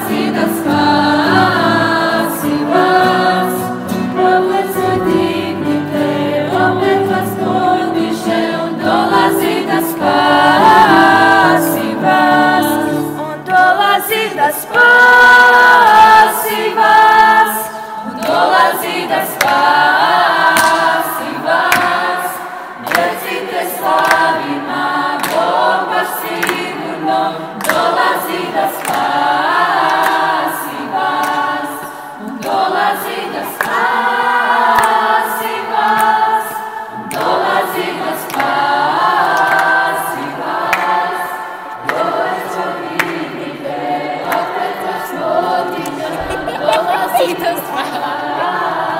dolazídas pasivas, provețo dignite, omertas podișe, dolazídas pasivas, dolazídas pasivas, dolazídas pasivas, recite slavima, Boga sigurno, dolazídas pasivas, dolazídas pasivas, dolazídas pasivas, provețo dignite, omertas podișe, dolazídas pasivas.